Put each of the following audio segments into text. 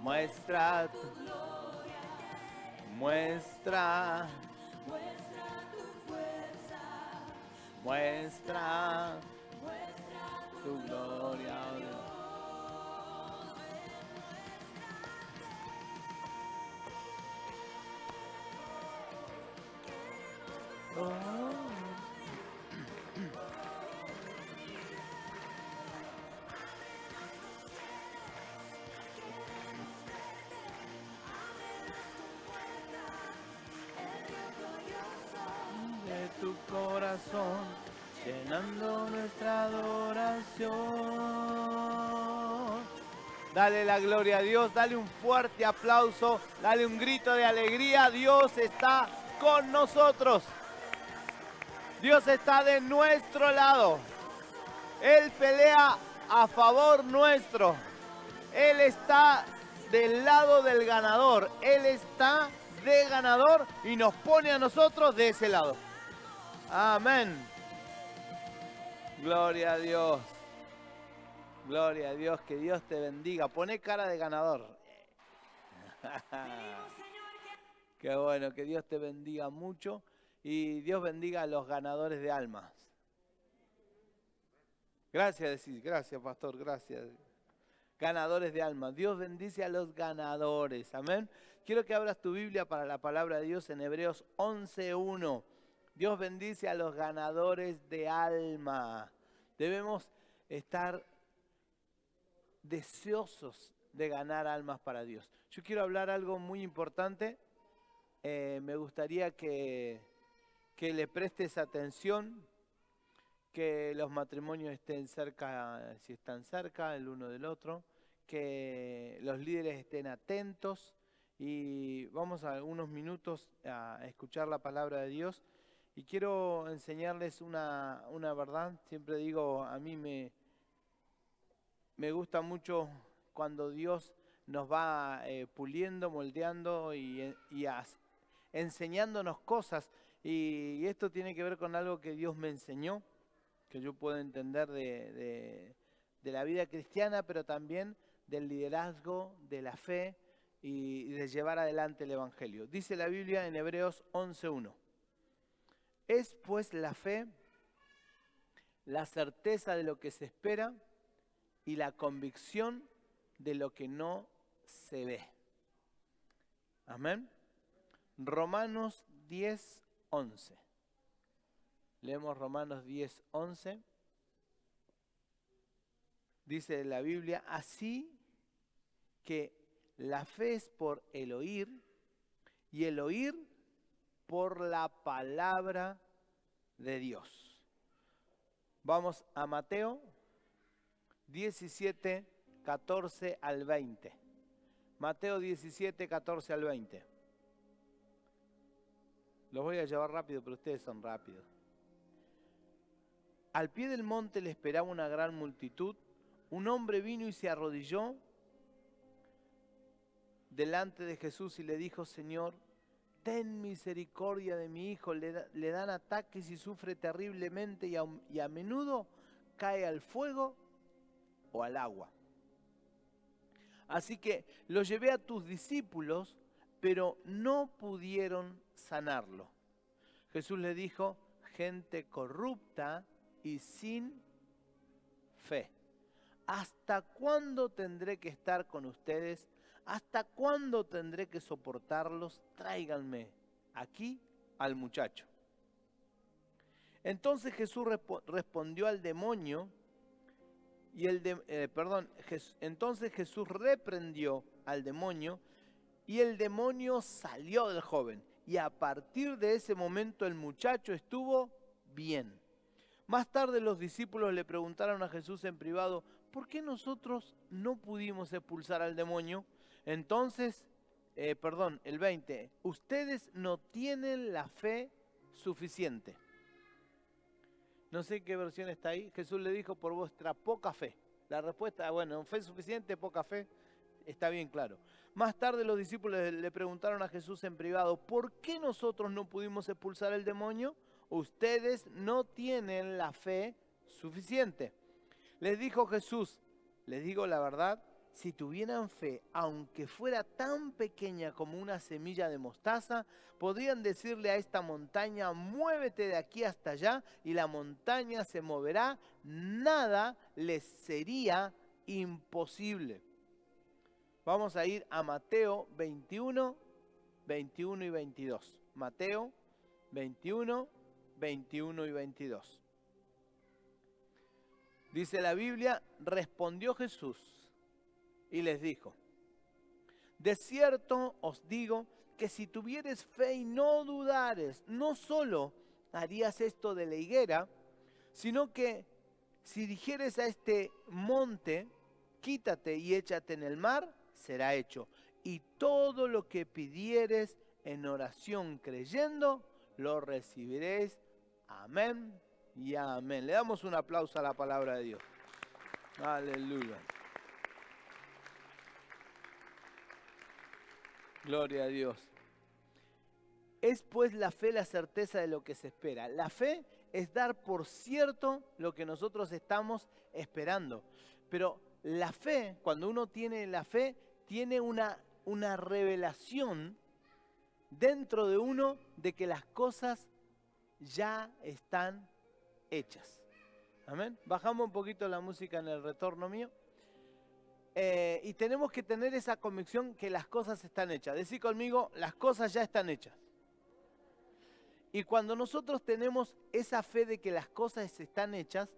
Muestra tu muestra, muestra tu gloria, oh Dios. De tu corazón, llenando nuestra adoración. Dale la gloria a Dios, dale un fuerte aplauso, dale un grito de alegría. Dios está con nosotros. Dios está de nuestro lado. Él pelea a favor nuestro. Él está del lado del ganador. Él está de ganador y nos pone a nosotros de ese lado. Amén. Gloria a Dios. Gloria a Dios. Que Dios te bendiga. Poné cara de ganador. Qué bueno. Que Dios te bendiga mucho. Y Dios bendiga a los ganadores de almas. Gracias, decís. Gracias, pastor. Gracias. Ganadores de almas. Dios bendice a los ganadores. Amén. Quiero que abras tu Biblia para la palabra de Dios en Hebreos 11:1. Dios bendice a los ganadores de alma. Debemos estar deseosos de ganar almas para Dios. Yo quiero hablar algo muy importante. Me gustaría que le prestes atención, que los matrimonios estén cerca, si están cerca el uno del otro, que los líderes estén atentos y vamos a unos minutos a escuchar la palabra de Dios. Y quiero enseñarles una verdad. Siempre digo, a mí me gusta mucho cuando Dios nos va puliendo, moldeando y enseñándonos cosas. Y esto tiene que ver con algo que Dios me enseñó, que yo puedo entender de la vida cristiana, pero también del liderazgo, de la fe y de llevar adelante el Evangelio. Dice la Biblia en Hebreos 11:1. Es pues la fe, la certeza de lo que se espera y la convicción de lo que no se ve. Amén. Romanos 10:11. Leemos Romanos 10:11. Dice la Biblia, así que la fe es por el oír y el oír por la palabra de Dios. Vamos a Mateo 17:14 al 20. Mateo 17:14 al 20. Los voy a llevar rápido, pero ustedes son rápidos. Al pie del monte le esperaba una gran multitud. Un hombre vino y se arrodilló delante de Jesús y le dijo, Señor, ten misericordia de mi hijo. Le dan ataques y sufre terriblemente y a menudo cae al fuego o al agua. Así que lo llevé a tus discípulos, pero no pudieron sanarlo. Jesús le dijo, gente corrupta y sin fe. ¿Hasta cuándo tendré que estar con ustedes? ¿Hasta cuándo tendré que soportarlos? Tráiganme aquí al muchacho. Entonces Jesús respondió al demonio entonces Jesús reprendió al demonio y el demonio salió del joven. Y a partir de ese momento el muchacho estuvo bien. Más tarde los discípulos le preguntaron a Jesús en privado, ¿por qué nosotros no pudimos expulsar al demonio? Entonces, el 20, ustedes no tienen la fe suficiente. No sé qué versión está ahí. Jesús le dijo, por vuestra poca fe. La respuesta, bueno, fe suficiente, poca fe, está bien claro. Más tarde los discípulos le preguntaron a Jesús en privado, ¿por qué nosotros no pudimos expulsar el demonio? Ustedes no tienen la fe suficiente. Les dijo Jesús, les digo la verdad, si tuvieran fe, aunque fuera tan pequeña como una semilla de mostaza, podrían decirle a esta montaña, muévete de aquí hasta allá, y la montaña se moverá. Nada les sería imposible. Vamos a ir a Mateo 21, 21 y 22. Mateo 21, 21 y 22. Dice la Biblia, respondió Jesús y les dijo, de cierto os digo que si tuvieres fe y no dudares, no solo harías esto de la higuera, sino que si dijeres a este monte, quítate y échate en el mar, será hecho. Y todo lo que pidieres en oración creyendo, lo recibiréis. Amén y amén. Le damos un aplauso a la palabra de Dios. Aleluya. Gloria a Dios. Es pues la fe la certeza de lo que se espera. La fe es dar por cierto lo que nosotros estamos esperando. Pero la fe, cuando uno tiene la fe, tiene una revelación dentro de uno de que las cosas ya están hechas. Amén. Bajamos un poquito la música en el retorno mío. Y tenemos que tener esa convicción que las cosas están hechas. Decí conmigo, las cosas ya están hechas. Y cuando nosotros tenemos esa fe de que las cosas están hechas,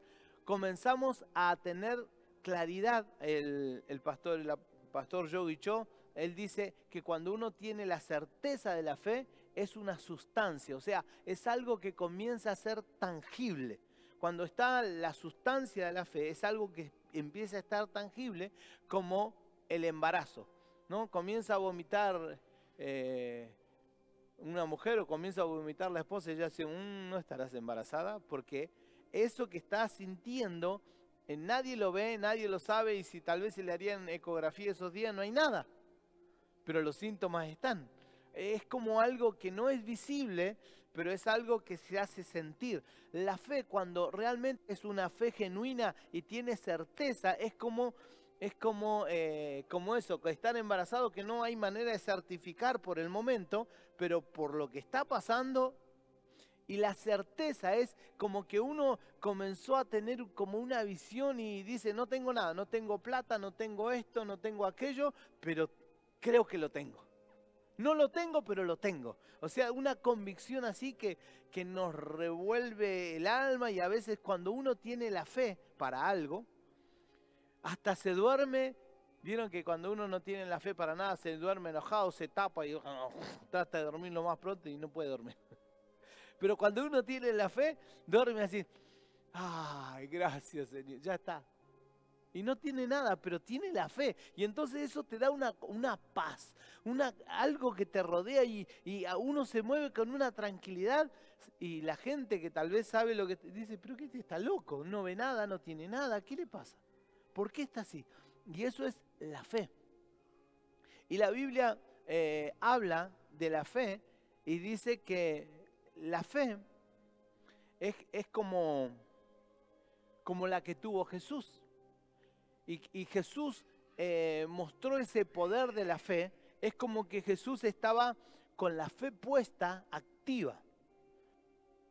comenzamos a tener claridad. El pastor Yogi Cho, él dice que cuando uno tiene la certeza de la fe, es una sustancia, o sea, es algo que comienza a ser tangible. Cuando está la sustancia de la fe, es algo que empieza a estar tangible, como el embarazo, ¿no? Comienza a vomitar una mujer o comienza a vomitar la esposa y ella dice, no estarás embarazada, porque eso que estás sintiendo, nadie lo ve, nadie lo sabe, y si tal vez se le harían ecografía esos días, no hay nada, pero los síntomas están. Es como algo que no es visible, pero es algo que se hace sentir. La fe, cuando realmente es una fe genuina y tiene certeza, es como eso, que estar embarazado, que no hay manera de certificar por el momento, pero por lo que está pasando. Y la certeza es como que uno comenzó a tener como una visión y dice, no tengo nada, no tengo plata, no tengo esto, no tengo aquello, pero creo que lo tengo. No lo tengo, pero lo tengo. O sea, una convicción así que nos revuelve el alma, y a veces cuando uno tiene la fe para algo, hasta se duerme. Vieron que cuando uno no tiene la fe para nada, se duerme enojado, se tapa y trata de dormir lo más pronto y no puede dormir. Pero cuando uno tiene la fe, duerme así. Ay, gracias Señor, ya está. Y no tiene nada, pero tiene la fe. Y entonces eso te da una paz, algo que te rodea, y uno se mueve con una tranquilidad. Y la gente que tal vez sabe lo que dice, pero ¿qué está loco? No ve nada, no tiene nada, ¿qué le pasa? ¿Por qué está así? Y eso es la fe. Y la Biblia habla de la fe y dice que la fe es como la que tuvo Jesús. Y Jesús mostró ese poder de la fe. Es como que Jesús estaba con la fe puesta, activa.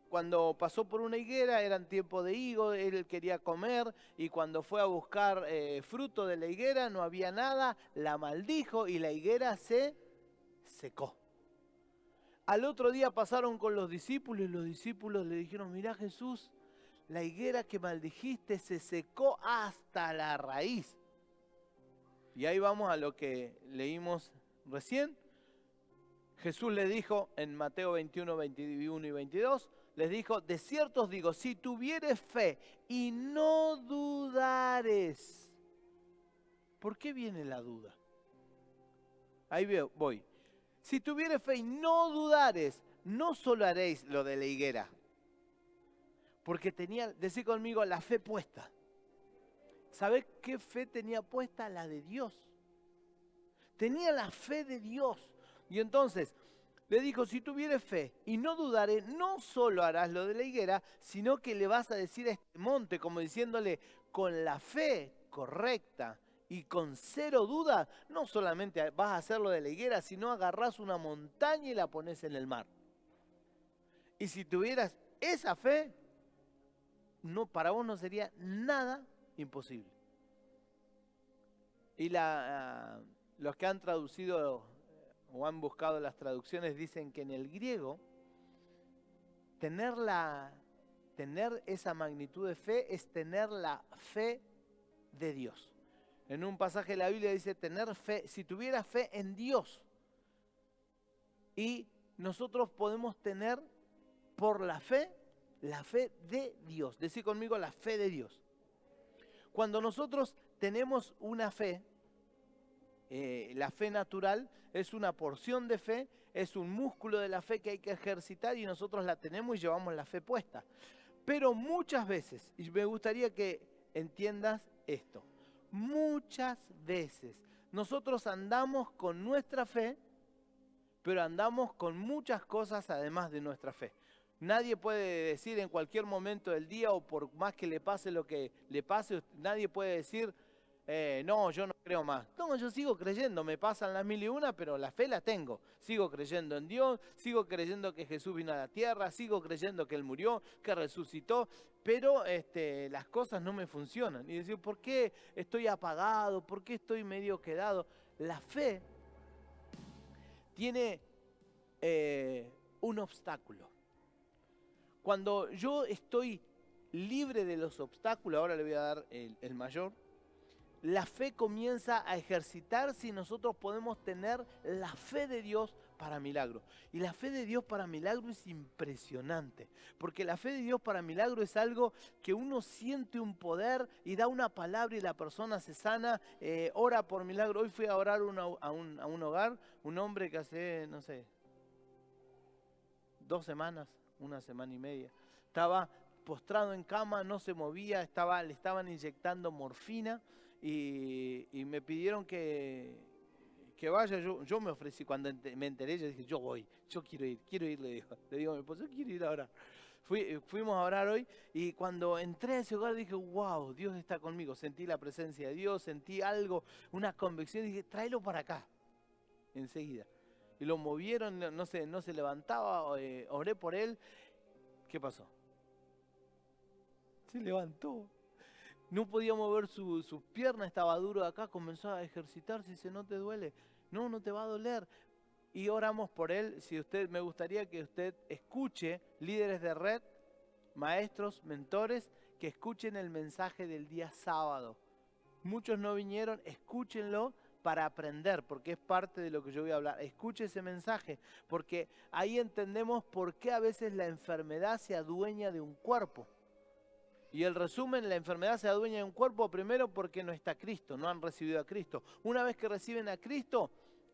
Cuando pasó por una higuera, eran tiempo de higo, él quería comer, y cuando fue a buscar fruto de la higuera, no había nada, la maldijo y la higuera se secó. Al otro día pasaron con los discípulos y los discípulos le dijeron, mirá Jesús, la higuera que maldijiste se secó hasta la raíz. Y ahí vamos a lo que leímos recién. Jesús le dijo en Mateo 21, 21 y 22, les dijo, de cierto os digo, si tuvieres fe y no dudares. ¿Por qué viene la duda? Ahí voy. Si tuvieres fe y no dudares, no solo haréis lo de la higuera. Porque tenía, decí conmigo, la fe puesta. ¿Sabés qué fe tenía puesta? La de Dios. Tenía la fe de Dios. Y entonces le dijo, si tuvieres fe y no dudaré, no solo harás lo de la higuera, sino que le vas a decir a este monte, como diciéndole, con la fe correcta y con cero duda, no solamente vas a hacerlo de la higuera, sino agarrás una montaña y la pones en el mar. Y si tuvieras esa fe, no, para vos no sería nada imposible. Y los que han traducido o han buscado las traducciones dicen que en el griego, tener esa magnitud de fe es tener la fe de Dios. En un pasaje de la Biblia dice tener fe, si tuvieras fe en Dios. Y nosotros podemos tener por la fe de Dios. Decí conmigo la fe de Dios. Cuando nosotros tenemos una fe, la fe natural es una porción de fe, es un músculo de la fe que hay que ejercitar y nosotros la tenemos y llevamos la fe puesta. Pero muchas veces, y me gustaría que entiendas esto, muchas veces nosotros andamos con nuestra fe, pero andamos con muchas cosas además de nuestra fe. Nadie puede decir en cualquier momento del día o por más que le pase lo que le pase, nadie puede decir, no, yo no creo más. No, yo sigo creyendo, me pasan las 1001, pero la fe la tengo. Sigo creyendo en Dios, sigo creyendo que Jesús vino a la tierra, sigo creyendo que Él murió, que resucitó, pero las cosas no me funcionan. Y decir, ¿por qué estoy apagado? ¿Por qué estoy medio quedado? La fe tiene un obstáculo. Cuando yo estoy libre de los obstáculos, ahora le voy a dar el mayor, la fe comienza a ejercitarse y nosotros podemos tener la fe de Dios para milagro. Y la fe de Dios para milagro es impresionante, porque la fe de Dios para milagro es algo que uno siente un poder y da una palabra y la persona se sana, ora por milagro. Hoy fui a orar a un hogar, un hombre que hace, no sé, 2 semanas, 1 semana y media, estaba postrado en cama, no se movía, le estaban inyectando morfina y me pidieron que vaya. Yo me ofrecí, cuando me enteré, yo dije, yo voy, yo quiero ir, le digo a mi esposo, yo quiero ir a orar. Fuimos a orar hoy y cuando entré a ese hogar dije, wow, Dios está conmigo, sentí la presencia de Dios, sentí algo, una convicción, y dije, tráelo para acá, enseguida. Y lo movieron, no se levantaba, oré por él. ¿Qué pasó? Se levantó. No podía mover sus piernas, estaba duro de acá, comenzó a ejercitarse y dice, ¿no te duele? No, no te va a doler. Y oramos por él. Me gustaría que usted escuche, líderes de red, maestros, mentores, que escuchen el mensaje del día sábado. Muchos no vinieron, escúchenlo para aprender, porque es parte de lo que yo voy a hablar. Escuche ese mensaje, porque ahí entendemos por qué a veces la enfermedad se adueña de un cuerpo. Y el resumen, la enfermedad se adueña de un cuerpo primero porque no está Cristo, no han recibido a Cristo. Una vez que reciben a Cristo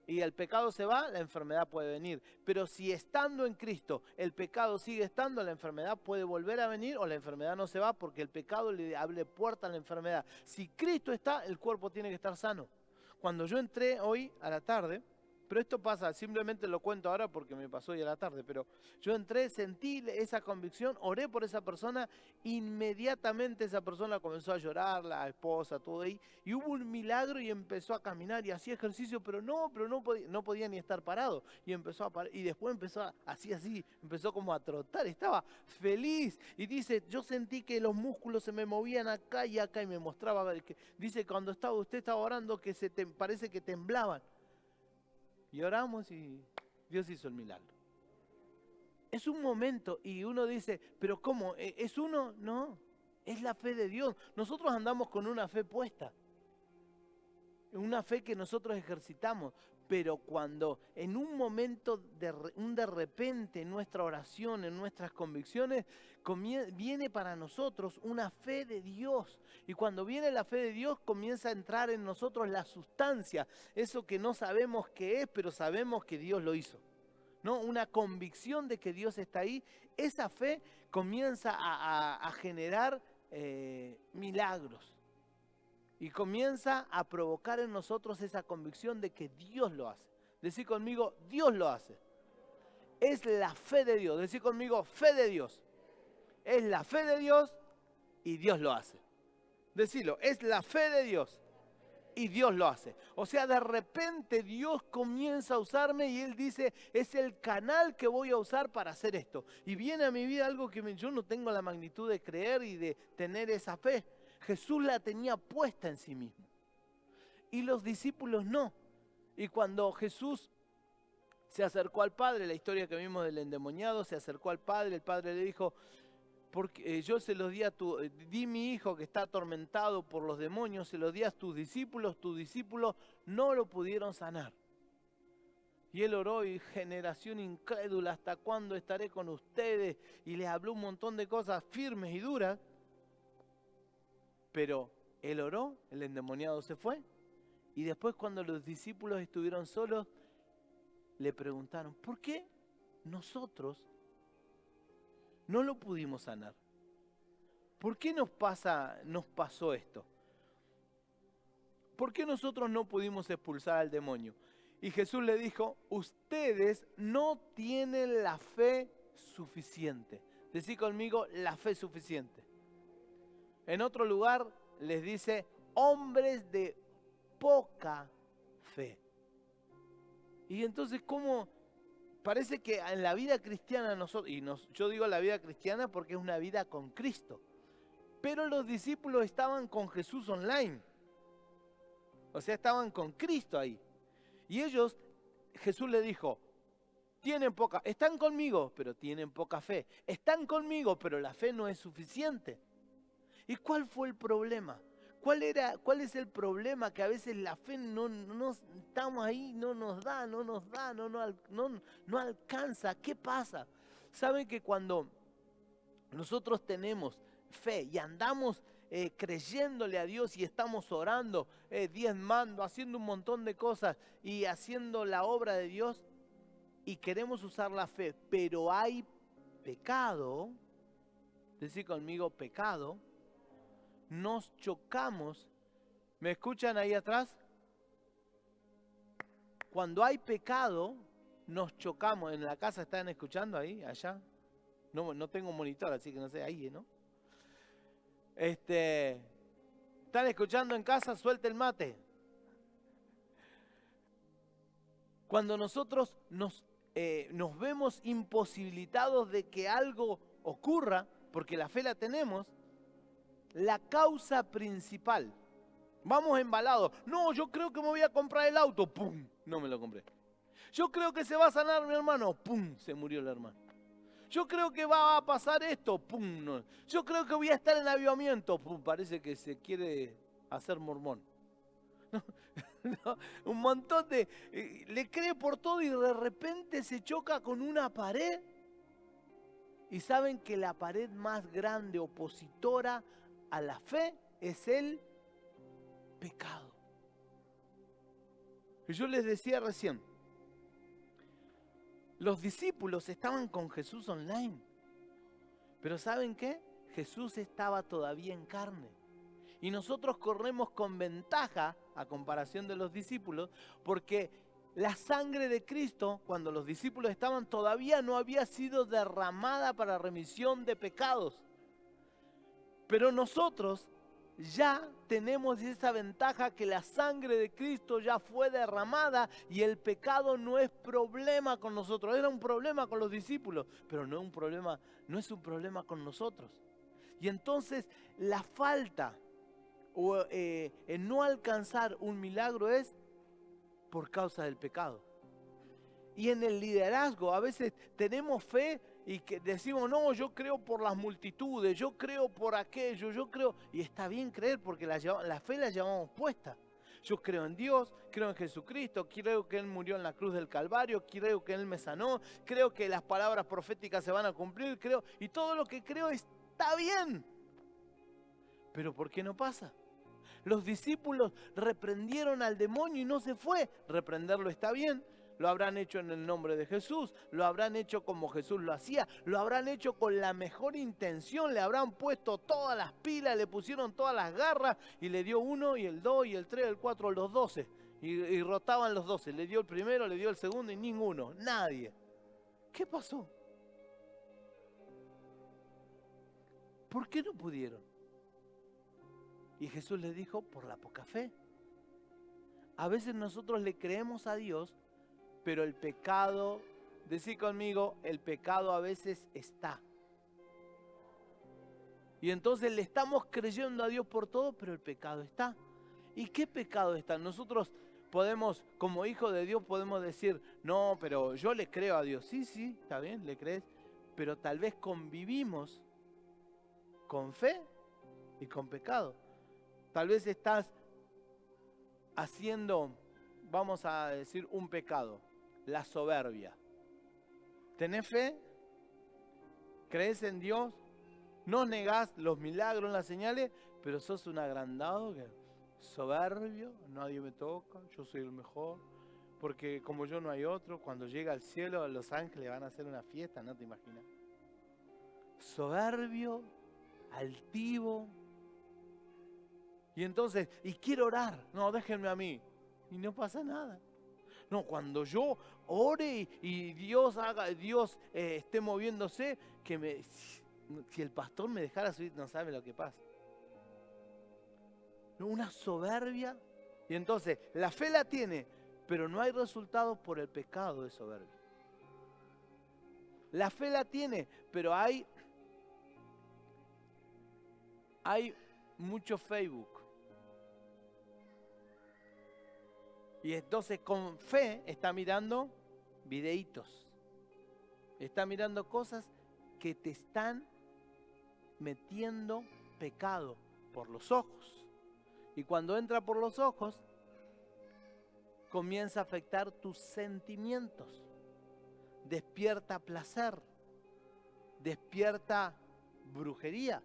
y el pecado se va, la enfermedad puede venir. Pero si estando en Cristo el pecado sigue estando, la enfermedad puede volver a venir o la enfermedad no se va porque el pecado le abre puerta a la enfermedad. Si Cristo está, el cuerpo tiene que estar sano. Cuando yo entré hoy a la tarde, pero esto pasa, simplemente lo cuento ahora porque me pasó hoy a la tarde, pero yo entré, sentí esa convicción, oré por esa persona, inmediatamente esa persona comenzó a llorar, la esposa, todo ahí, y hubo un milagro y empezó a caminar y hacía ejercicio, pero no podía ni estar parado, y empezó a parar, y después empezó así, empezó como a trotar, estaba feliz, y dice, yo sentí que los músculos se me movían acá, y me mostraba, dice, cuando usted estaba orando, que parece que temblaban. Y oramos y Dios hizo el milagro. Es un momento y uno dice, pero ¿cómo? ¿Es uno? No, es la fe de Dios. Nosotros andamos con una fe puesta, una fe que nosotros ejercitamos, pero cuando en un momento de repente en nuestra oración, en nuestras convicciones, viene para nosotros una fe de Dios. Y cuando viene la fe de Dios, comienza a entrar en nosotros la sustancia, eso que no sabemos qué es, pero sabemos que Dios lo hizo, ¿no? Una convicción de que Dios está ahí. Esa fe comienza a generar milagros. Y comienza a provocar en nosotros esa convicción de que Dios lo hace. Decí conmigo, Dios lo hace. Es la fe de Dios. Decí conmigo, fe de Dios. Es la fe de Dios y Dios lo hace. Decilo, es la fe de Dios y Dios lo hace. O sea, de repente Dios comienza a usarme y Él dice, es el canal que voy a usar para hacer esto. Y viene a mi vida algo que yo no tengo la magnitud de creer y de tener esa fe. Jesús la tenía puesta en sí mismo. Y los discípulos no. Y cuando Jesús se acercó al Padre, la historia que vimos del endemoniado, se acercó al Padre, el Padre le dijo, porque yo se los di mi hijo que está atormentado por los demonios, se los di a tus discípulos no lo pudieron sanar. Y él oró y generación incrédula, ¿hasta cuándo estaré con ustedes? Y les habló un montón de cosas firmes y duras, pero él oró, el endemoniado se fue, y después cuando los discípulos estuvieron solos, le preguntaron, ¿por qué nosotros no lo pudimos sanar? ¿Por qué nos pasó esto? ¿Por qué nosotros no pudimos expulsar al demonio? Y Jesús le dijo, ustedes no tienen la fe suficiente. Decí conmigo, la fe suficiente. En otro lugar les dice, hombres de poca fe. Y entonces, ¿cómo? Parece que en la vida cristiana yo digo la vida cristiana porque es una vida con Cristo. Pero los discípulos estaban con Jesús online. O sea, estaban con Cristo ahí. Y ellos, Jesús les dijo, están conmigo, pero tienen poca fe. Están conmigo, pero la fe no es suficiente. ¿Y cuál fue el problema? ¿Cuál es el problema? Que a veces la fe no estamos ahí, no nos da, no alcanza. ¿Qué pasa? ¿Saben que cuando nosotros tenemos fe y andamos creyéndole a Dios y estamos orando, diezmando, haciendo un montón de cosas y haciendo la obra de Dios y queremos usar la fe, pero hay pecado, decí conmigo pecado, nos chocamos? ¿Me escuchan ahí atrás? Cuando hay pecado, nos chocamos. ¿En la casa están escuchando ahí, allá? No tengo monitor, así que no sé, ahí, ¿no? ¿Están escuchando en casa? Suelte el mate. Cuando nosotros nos vemos imposibilitados de que algo ocurra, porque la fe la tenemos, la causa principal, vamos embalados, no, yo creo que me voy a comprar el auto, ¡pum!, no me lo compré. Yo creo que se va a sanar mi hermano, ¡pum!, se murió el hermano. Yo creo que va a pasar esto, ¡pum!, no. Yo creo que voy a estar en avivamiento, ¡pum!, parece que se quiere hacer mormón. No, un montón le cree por todo y de repente se choca con una pared. Y saben que la pared más grande opositora a la fe es el pecado. Yo les decía recién, los discípulos estaban con Jesús online, pero ¿saben qué? Jesús estaba todavía en carne. Y nosotros corremos con ventaja a comparación de los discípulos, porque la sangre de Cristo, cuando los discípulos estaban, todavía no había sido derramada para remisión de pecados. Pero nosotros ya tenemos esa ventaja que la sangre de Cristo ya fue derramada y el pecado no es problema con nosotros. Era un problema con los discípulos, pero no es un problema con nosotros. Y entonces la falta o en no alcanzar un milagro es por causa del pecado. Y en el liderazgo a veces tenemos fe y que decimos, no, yo creo por las multitudes, yo creo por aquello, yo creo, y está bien creer porque la fe la llevamos puesta. Yo creo en Dios, creo en Jesucristo, creo que Él murió en la cruz del Calvario, creo que Él me sanó, creo que las palabras proféticas se van a cumplir, creo, y todo lo que creo está bien. Pero ¿por qué no pasa? Los discípulos reprendieron al demonio y no se fue. Reprenderlo está bien. Lo habrán hecho en el nombre de Jesús. Lo habrán hecho como Jesús lo hacía. Lo habrán hecho con la mejor intención. Le habrán puesto todas las pilas, le pusieron todas las garras y le dio 1 y el 2 y el 3, el 4, los 12. Y rotaban los 12. Le dio el primero, le dio el segundo y ninguno. Nadie. ¿Qué pasó? ¿Por qué no pudieron? Y Jesús les dijo, por la poca fe. A veces nosotros le creemos a Dios, pero el pecado, decí conmigo, el pecado a veces está. Y entonces le estamos creyendo a Dios por todo, pero el pecado está. ¿Y qué pecado está? Nosotros podemos, como hijos de Dios, podemos decir, no, pero yo le creo a Dios. Sí, sí, está bien, le crees, pero tal vez convivimos con fe y con pecado. Tal vez estás haciendo, vamos a decir, un pecado, la soberbia. ¿Tenés fe? ¿Crees en Dios? No negás los milagros, las señales, pero sos un agrandado, soberbio, nadie me toca, yo soy el mejor, porque como yo no hay otro, cuando llega al cielo los ángeles van a hacer una fiesta, no te imaginas. Soberbio, altivo. Y entonces, y quiero orar, no, déjenme a mí, y no pasa nada. No, cuando yo ore y Dios esté moviéndose, si el pastor me dejara subir, no sabe lo que pasa. Una soberbia. Y entonces, la fe la tiene, pero no hay resultados por el pecado de soberbia. La fe la tiene, pero hay mucho Facebook. Y entonces con fe está mirando videitos. Está mirando cosas que te están metiendo pecado por los ojos. Y cuando entra por los ojos, comienza a afectar tus sentimientos. Despierta placer. Despierta brujería.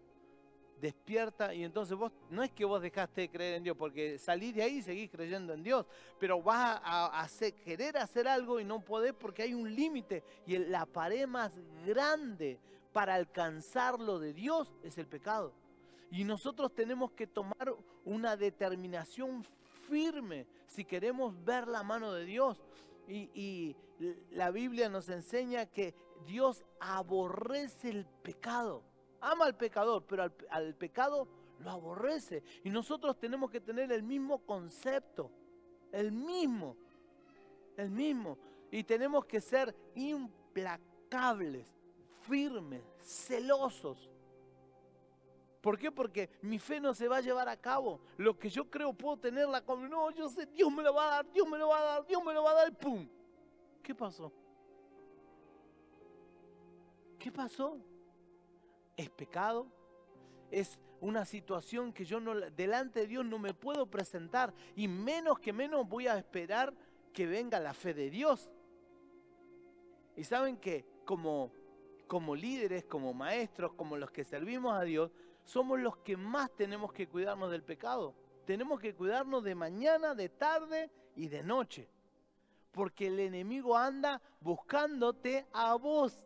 Despierta, y entonces vos, no es que vos dejaste de creer en Dios, porque salís de ahí y seguís creyendo en Dios, pero vas a querer hacer algo y no podés porque hay un límite, y la pared más grande para alcanzar lo de Dios es el pecado. Y nosotros tenemos que tomar una determinación firme si queremos ver la mano de Dios. Y la Biblia nos enseña que Dios aborrece el pecado. Ama al pecador, pero al pecado lo aborrece. Y nosotros tenemos que tener el mismo concepto. El mismo. Y tenemos que ser implacables, firmes, celosos. ¿Por qué? Porque mi fe no se va a llevar a cabo. Lo que yo creo puedo tenerla como, no, yo sé, Dios me lo va a dar, Dios me lo va a dar, Dios me lo va a dar, ¡pum! ¿Qué pasó? ¿Qué pasó? Es pecado, es una situación que yo delante de Dios no me puedo presentar, y menos voy a esperar que venga la fe de Dios. Y saben que como líderes, como maestros, como los que servimos a Dios, somos los que más tenemos que cuidarnos del pecado. Tenemos que cuidarnos de mañana, de tarde y de noche, porque el enemigo anda buscándote a vos.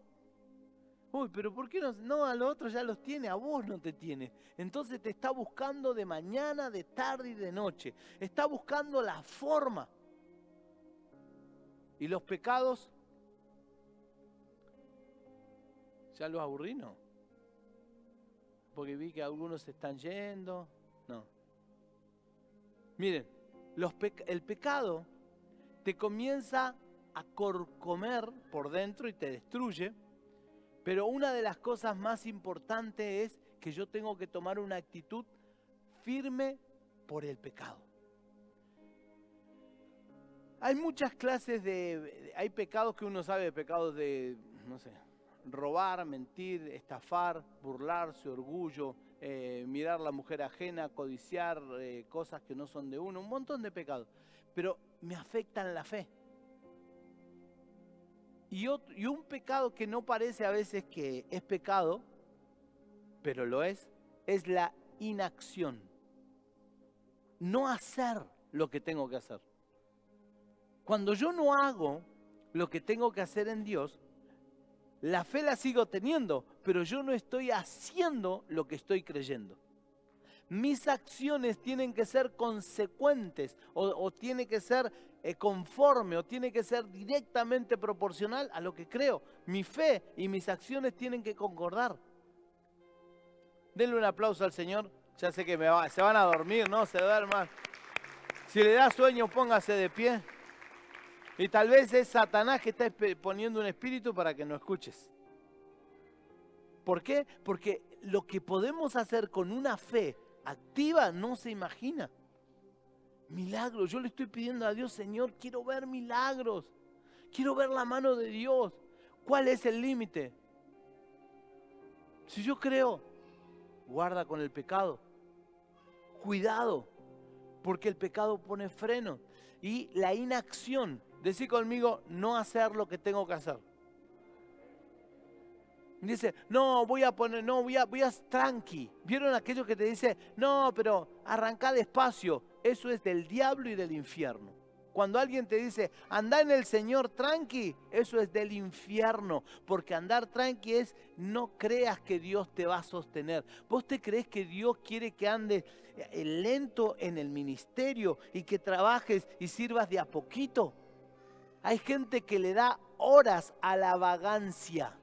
Uy, pero ¿por qué no? A los otros ya los tiene, a vos no te tiene. Entonces te está buscando de mañana, de tarde y de noche. Está buscando la forma. Y los pecados, ¿ya los aburrí? No. Porque vi que algunos se están yendo. No. Miren, el pecado te comienza a corcomer por dentro y te destruye. Pero una de las cosas más importantes es que yo tengo que tomar una actitud firme por el pecado. Hay muchas clases hay pecados que uno sabe, pecados de, no sé, robar, mentir, estafar, burlarse, orgullo, mirar a la mujer ajena, codiciar cosas que no son de uno, un montón de pecados. Pero me afectan la fe. Y un pecado que no parece a veces que es pecado, pero lo es la inacción. No hacer lo que tengo que hacer. Cuando yo no hago lo que tengo que hacer en Dios, la fe la sigo teniendo, pero yo no estoy haciendo lo que estoy creyendo. Mis acciones tienen que ser consecuentes o tiene que ser conforme o tiene que ser directamente proporcional a lo que creo. Mi fe y mis acciones tienen que concordar. Denle un aplauso al Señor. Ya sé que se van a dormir, ¿no? Se duerman. Si le da sueño, póngase de pie. Y tal vez es Satanás que está poniendo un espíritu para que no escuches. ¿Por qué? Porque lo que podemos hacer con una fe activa no se imagina. Milagros. Yo le estoy pidiendo a Dios, Señor, quiero ver milagros. Quiero ver la mano de Dios. ¿Cuál es el límite? Si yo creo, guarda con el pecado. Cuidado, porque el pecado pone freno. Y la inacción, decí conmigo, no hacer lo que tengo que hacer. Dice, no, voy a tranqui. ¿Vieron aquello que te dice, no, pero arrancá despacio? Eso es del diablo y del infierno. Cuando alguien te dice, anda en el Señor tranqui, eso es del infierno. Porque andar tranqui es, no creas que Dios te va a sostener. ¿Vos te crees que Dios quiere que andes lento en el ministerio y que trabajes y sirvas de a poquito? Hay gente que le da horas a la vagancia.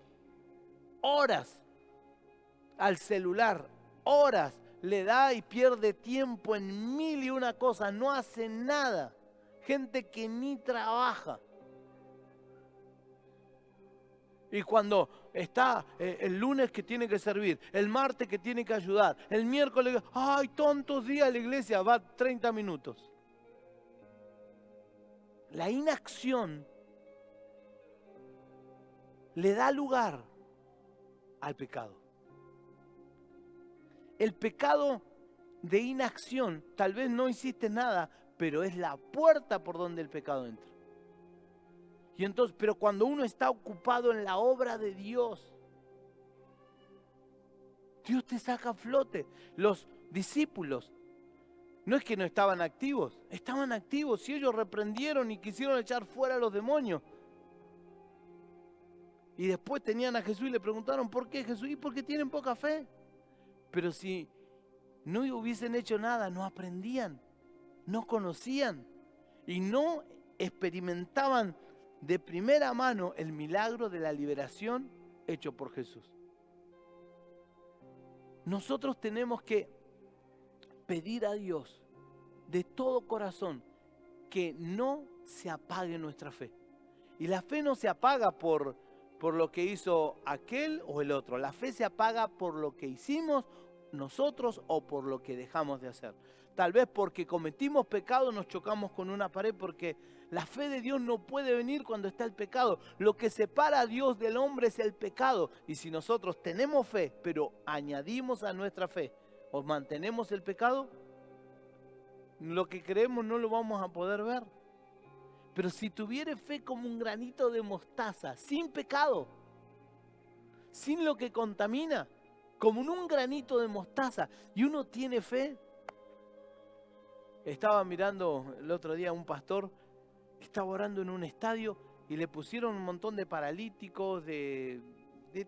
Horas al celular, horas le da y pierde tiempo en mil y una cosas, no hace nada. Gente que ni trabaja. Y cuando está el lunes que tiene que servir, el martes que tiene que ayudar, el miércoles, ¡ay, tontos días a la iglesia! Va 30 minutos. La inacción le da lugar al pecado. El pecado de inacción, tal vez no hiciste nada, pero es la puerta por donde el pecado entra. Y entonces, pero cuando uno está ocupado en la obra de Dios, Dios te saca a flote. Los discípulos, no es que no estaban activos, estaban activos y ellos reprendieron y quisieron echar fuera a los demonios. Y después tenían a Jesús y le preguntaron, ¿por qué Jesús? ¿Y por qué tienen poca fe? Pero si no hubiesen hecho nada, no aprendían, no conocían y no experimentaban de primera mano el milagro de la liberación hecho por Jesús. Nosotros tenemos que pedir a Dios de todo corazón que no se apague nuestra fe. Y la fe no se apaga por lo que hizo aquel o el otro. La fe se apaga por lo que hicimos nosotros o por lo que dejamos de hacer. Tal vez porque cometimos pecado nos chocamos con una pared, porque la fe de Dios no puede venir cuando está el pecado. Lo que separa a Dios del hombre es el pecado. Y si nosotros tenemos fe, pero añadimos a nuestra fe o mantenemos el pecado, lo que creemos no lo vamos a poder ver. Pero si tuviere fe como un granito de mostaza, sin pecado, sin lo que contamina, como en un granito de mostaza, y uno tiene fe. Estaba mirando el otro día a un pastor que estaba orando en un estadio y le pusieron un montón de paralíticos, de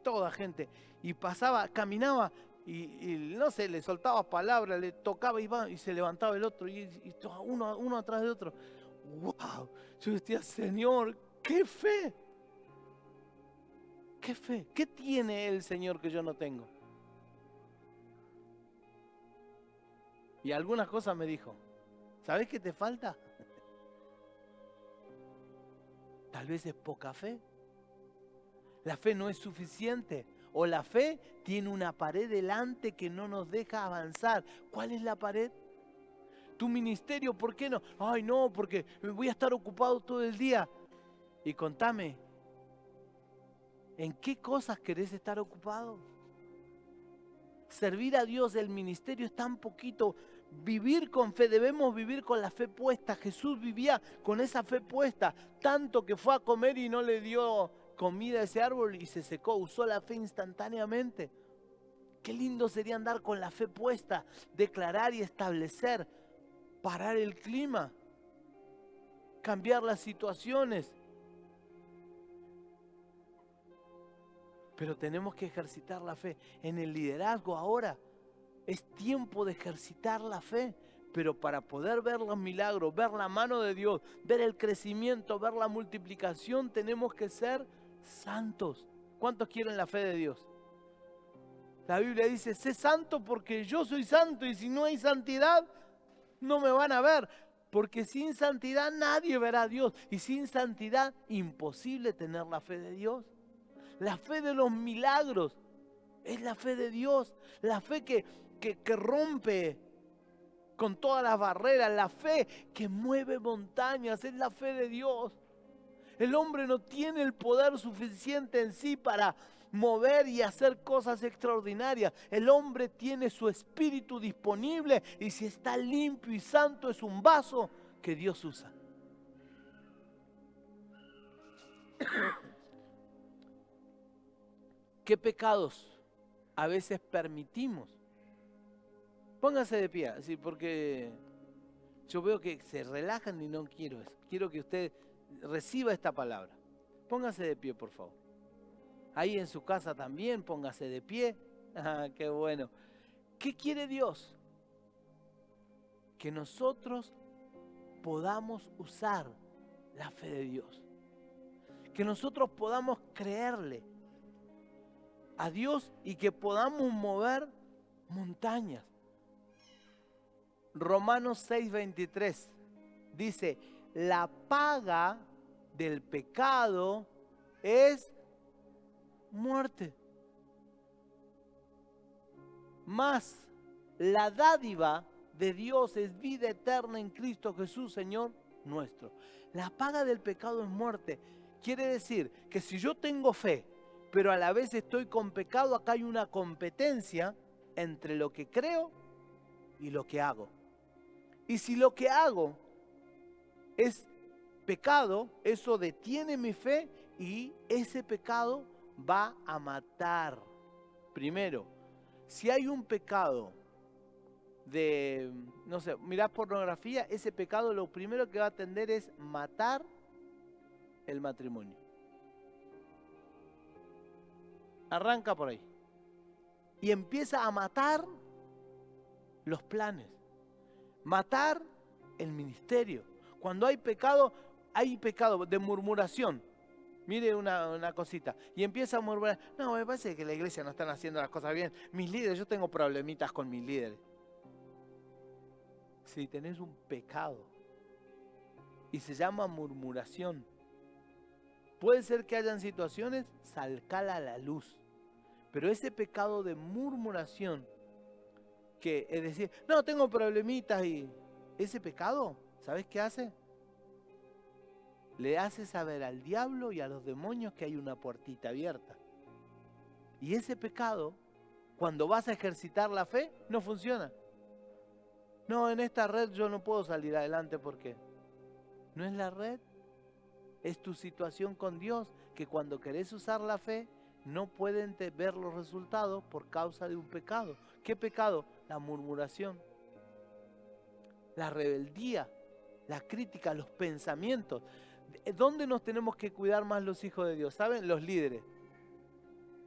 toda gente, y pasaba, caminaba y no sé, le soltaba palabras, le tocaba y se levantaba el otro y uno atrás de otro. ¡Wow! Yo decía, Señor, ¡qué fe! ¡Qué fe! ¿Qué tiene el Señor que yo no tengo? Y algunas cosas me dijo, ¿sabes qué te falta? Tal vez es poca fe. La fe no es suficiente. O la fe tiene una pared delante que no nos deja avanzar. ¿Cuál es la pared? Tu ministerio, ¿por qué no? Ay, no, porque voy a estar ocupado todo el día. Y contame, ¿en qué cosas querés estar ocupado? Servir a Dios, el ministerio es tan poquito. Vivir con fe, debemos vivir con la fe puesta. Jesús vivía con esa fe puesta, tanto que fue a comer y no le dio comida a ese árbol y se secó, usó la fe instantáneamente. Qué lindo sería andar con la fe puesta, declarar y establecer, parar el clima, cambiar las situaciones. Pero tenemos que ejercitar la fe. En el liderazgo ahora es tiempo de ejercitar la fe. Pero para poder ver los milagros, ver la mano de Dios, ver el crecimiento, ver la multiplicación, tenemos que ser santos. ¿Cuántos quieren la fe de Dios? La Biblia dice, sé santo porque yo soy santo, y si no hay santidad, no me van a ver. Porque sin santidad nadie verá a Dios. Y sin santidad, imposible tener la fe de Dios. La fe de los milagros es la fe de Dios. La fe que rompe con todas las barreras. La fe que mueve montañas es la fe de Dios. El hombre no tiene el poder suficiente en sí para mover y hacer cosas extraordinarias. El hombre tiene su espíritu disponible y si está limpio y santo es un vaso que Dios usa. ¿Qué pecados a veces permitimos? Póngase de pie, así, porque yo veo que se relajan y no quiero eso. Quiero que usted reciba esta palabra. Póngase de pie, por favor. Ahí en su casa también, póngase de pie. Ah, qué bueno. ¿Qué quiere Dios? Que nosotros podamos usar la fe de Dios. Que nosotros podamos creerle a Dios y que podamos mover montañas. Romanos 6:23 dice, la paga del pecado es muerte. Mas la dádiva de Dios es vida eterna en Cristo Jesús, Señor nuestro. La paga del pecado es muerte. Quiere decir que si yo tengo fe, pero a la vez estoy con pecado, acá hay una competencia entre lo que creo y lo que hago. Y si lo que hago es pecado, eso detiene mi fe y ese pecado va a matar. Primero, si hay un pecado de, no sé, mirás pornografía, ese pecado lo primero que va a tender es matar el matrimonio. Arranca por ahí. Y empieza a matar los planes. Matar el ministerio. Cuando hay pecado de murmuración. Mire una cosita. Y empieza a murmurar. No, me parece que la iglesia no están haciendo las cosas bien. Mis líderes, yo tengo problemitas con mis líderes. Si tenés un pecado y se llama murmuración, puede ser que hayan situaciones, salcala a la luz. Pero ese pecado de murmuración, que es decir, no, tengo problemitas y ese pecado, ¿sabes qué hace? Le hace saber al diablo y a los demonios que hay una puertita abierta. Y ese pecado, cuando vas a ejercitar la fe, no funciona. No, en esta red yo no puedo salir adelante porque no es la red, es tu situación con Dios, que cuando querés usar la fe, no pueden ver los resultados por causa de un pecado. ¿Qué pecado? La murmuración, la rebeldía, la crítica, los pensamientos. ¿Dónde nos tenemos que cuidar más los hijos de Dios? ¿Saben? Los líderes.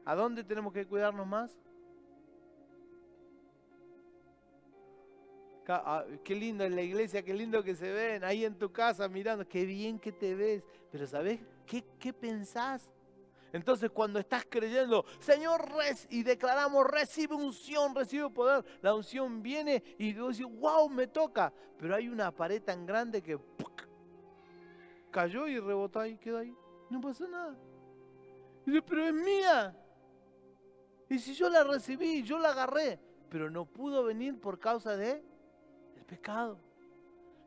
¿A dónde tenemos que cuidarnos más? Qué lindo en la iglesia, qué lindo que se ven, ahí en tu casa mirando, qué bien que te ves. Pero ¿sabés qué pensás? Entonces cuando estás creyendo, Señor, y declaramos, recibe unción, recibe poder, la unción viene y tú dices, wow, me toca. Pero hay una pared tan grande que ¡puc! Cayó y rebotó ahí, quedó ahí. No pasó nada. Y dice, pero es mía. Y si yo la recibí, yo la agarré, pero no pudo venir por causa de el pecado.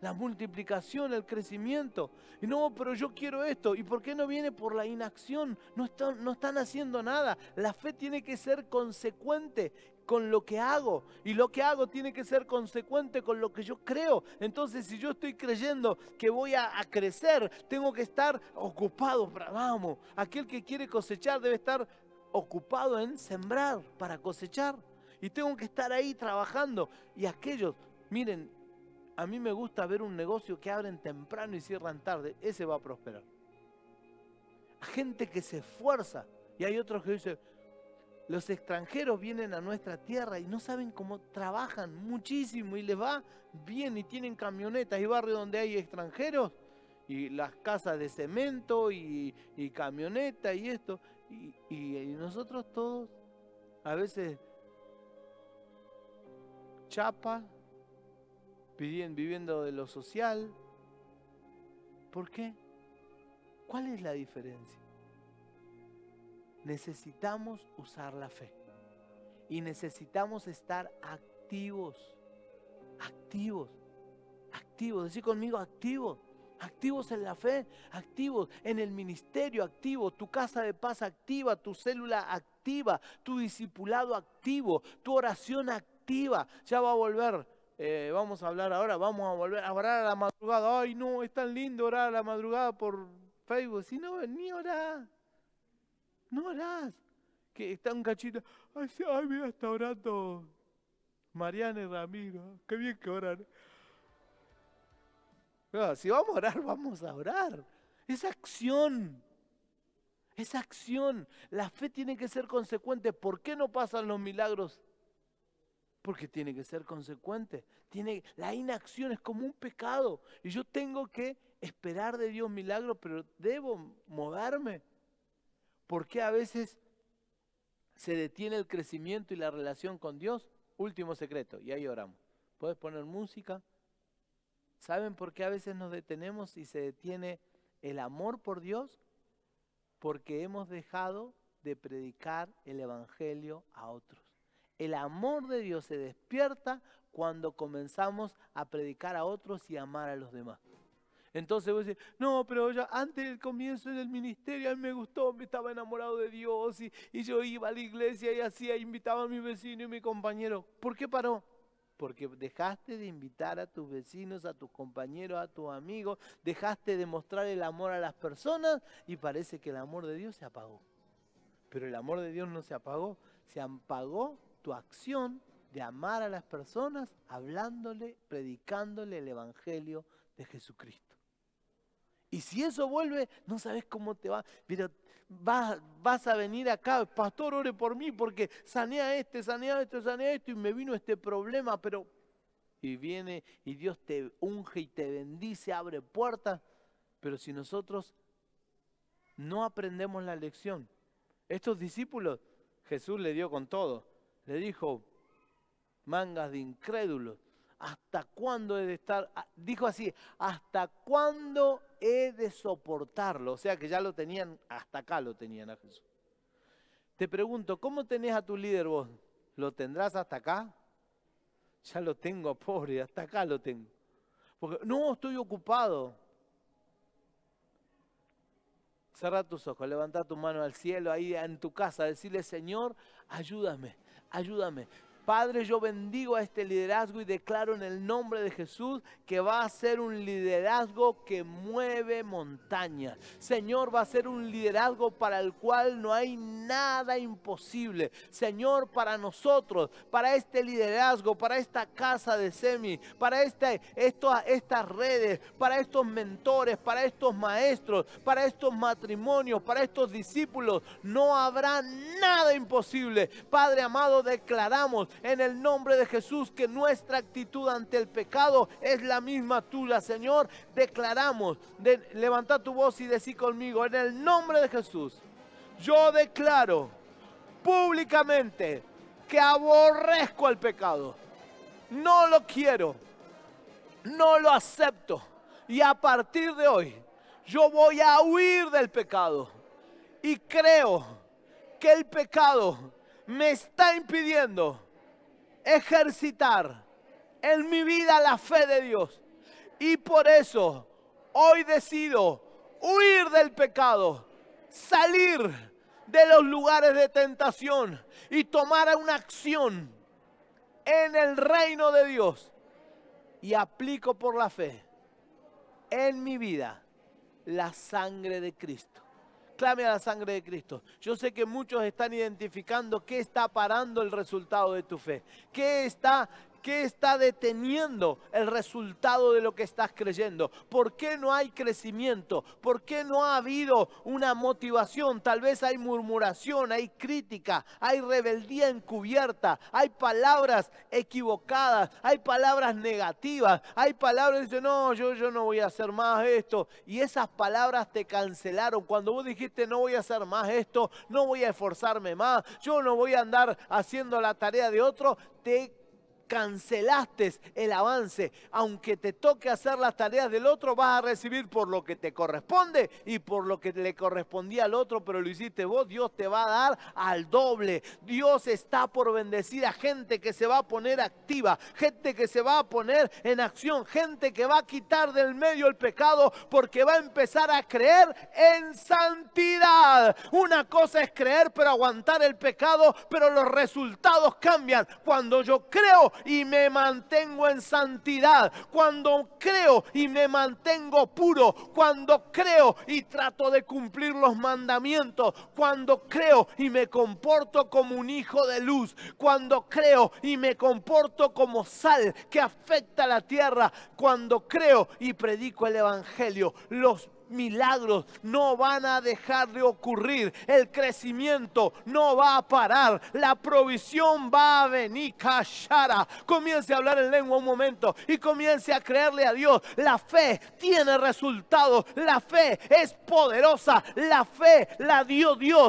La multiplicación, el crecimiento. Y no, pero yo quiero esto. ¿Y por qué no viene? Por la inacción. No están haciendo nada. La fe tiene que ser consecuente con lo que hago. Y lo que hago tiene que ser consecuente con lo que yo creo. Entonces, si yo estoy creyendo que voy a crecer, tengo que estar ocupado. Vamos, aquel que quiere cosechar debe estar ocupado en sembrar para cosechar. Y tengo que estar ahí trabajando. Y aquellos, miren, a mí me gusta ver un negocio que abren temprano y cierran tarde. Ese va a prosperar. Gente que se esfuerza. Y hay otros que dicen, los extranjeros vienen a nuestra tierra y no saben cómo trabajan muchísimo y les va bien y tienen camionetas y barrios donde hay extranjeros y las casas de cemento y camioneta y esto. Y nosotros todos a veces chapa, viviendo de lo social. ¿Por qué? ¿Cuál es la diferencia? Necesitamos usar la fe y necesitamos estar activos, activos, activos. Decí conmigo, activos. Activos en la fe, activos en el ministerio, activos, tu casa de paz activa, tu célula activa, tu discipulado activo, tu oración activa. Ya va a volver, vamos a hablar ahora, vamos a volver a orar a la madrugada. Ay no, es tan lindo orar a la madrugada por Facebook. Si no, ni orás, no orás. Que está un cachito, ay, mira, está orando Mariana y Ramiro, qué bien que oran. No, si vamos a orar, vamos a orar. Es acción. Es acción. La fe tiene que ser consecuente. ¿Por qué no pasan los milagros? Porque tiene que ser consecuente. La inacción es como un pecado. Y yo tengo que esperar de Dios milagros, pero debo moverme. ¿Por qué a veces se detiene el crecimiento y la relación con Dios? Último secreto, y ahí oramos. ¿Puedes poner música? ¿Saben por qué a veces nos detenemos y se detiene el amor por Dios? Porque hemos dejado de predicar el evangelio a otros. El amor de Dios se despierta cuando comenzamos a predicar a otros y amar a los demás. Entonces vos decís, no, pero ya antes del comienzo del ministerio a mí me gustó, me estaba enamorado de Dios y yo iba a la iglesia y hacía, invitaba a mi vecino y mi compañero. ¿Por qué paró? Porque dejaste de invitar a tus vecinos, a tus compañeros, a tus amigos, dejaste de mostrar el amor a las personas y parece que el amor de Dios se apagó. Pero el amor de Dios no se apagó, se apagó tu acción de amar a las personas hablándole, predicándole el evangelio de Jesucristo. Y si eso vuelve, no sabes cómo te va, pero vas a venir acá, pastor, ore por mí porque sané a este, sané a esto, sané a esto y me vino este problema, pero... Y viene y Dios te unge y te bendice, abre puertas, pero si nosotros no aprendemos la lección, estos discípulos, Jesús le dio con todo, le dijo, mangas de incrédulos, ¿hasta cuándo he de estar? Dijo así, ¿hasta cuándo he de soportarlo? O sea que ya lo tenían, hasta acá lo tenían a Jesús. Te pregunto, ¿cómo tenés a tu líder vos? ¿Lo tendrás hasta acá? Ya lo tengo, pobre, hasta acá lo tengo. Porque no, estoy ocupado. Cerra tus ojos, levanta tu mano al cielo, ahí en tu casa, decirle, Señor, ayúdame, ayúdame. Padre, yo bendigo a este liderazgo y declaro en el nombre de Jesús que va a ser un liderazgo que mueve montañas. Señor, va a ser un liderazgo para el cual no hay nada imposible. Señor, para nosotros, para este liderazgo, para esta casa de Semi, para estas redes, para estos mentores, para estos maestros, para estos matrimonios, para estos discípulos, no habrá nada imposible. Padre amado, declaramos en el nombre de Jesús que nuestra actitud ante el pecado es la misma tuya, Señor. Declaramos, levanta tu voz y decí conmigo, en el nombre de Jesús, yo declaro públicamente que aborrezco el pecado, no lo quiero, no lo acepto y a partir de hoy yo voy a huir del pecado y creo que el pecado me está impidiendo ejercitar en mi vida la fe de Dios. Y por eso hoy decido huir del pecado, salir de los lugares de tentación y tomar una acción en el reino de Dios. Y aplico por la fe en mi vida la sangre de Cristo. Clame a la sangre de Cristo. Yo sé que muchos están identificando qué está parando el resultado de tu fe. ¿Qué está deteniendo el resultado de lo que estás creyendo? ¿Por qué no hay crecimiento? ¿Por qué no ha habido una motivación? Tal vez hay murmuración, hay crítica, hay rebeldía encubierta, hay palabras equivocadas, hay palabras negativas, hay palabras que dicen, no, yo no voy a hacer más esto. Y esas palabras te cancelaron. Cuando vos dijiste, no voy a hacer más esto, no voy a esforzarme más, yo no voy a andar haciendo la tarea de otro, te cancelaste el avance. Aunque te toque hacer las tareas del otro, vas a recibir por lo que te corresponde y por lo que le correspondía al otro, pero lo hiciste vos, Dios te va a dar al doble. Dios está por bendecir a gente que se va a poner activa, gente que se va a poner en acción, gente que va a quitar del medio el pecado porque va a empezar a creer en santidad. Una cosa es creer pero aguantar el pecado, pero los resultados cambian cuando yo creo y me mantengo en santidad, cuando creo y me mantengo puro, cuando creo y trato de cumplir los mandamientos, cuando creo y me comporto como un hijo de luz, cuando creo y me comporto como sal que afecta a la tierra, cuando creo y predico el evangelio. Los milagros no van a dejar de ocurrir, el crecimiento no va a parar, la provisión va a venir. Kashara, comience a hablar en lengua un momento y comience a creerle a Dios. La fe tiene resultados, la fe es poderosa, la fe la dio Dios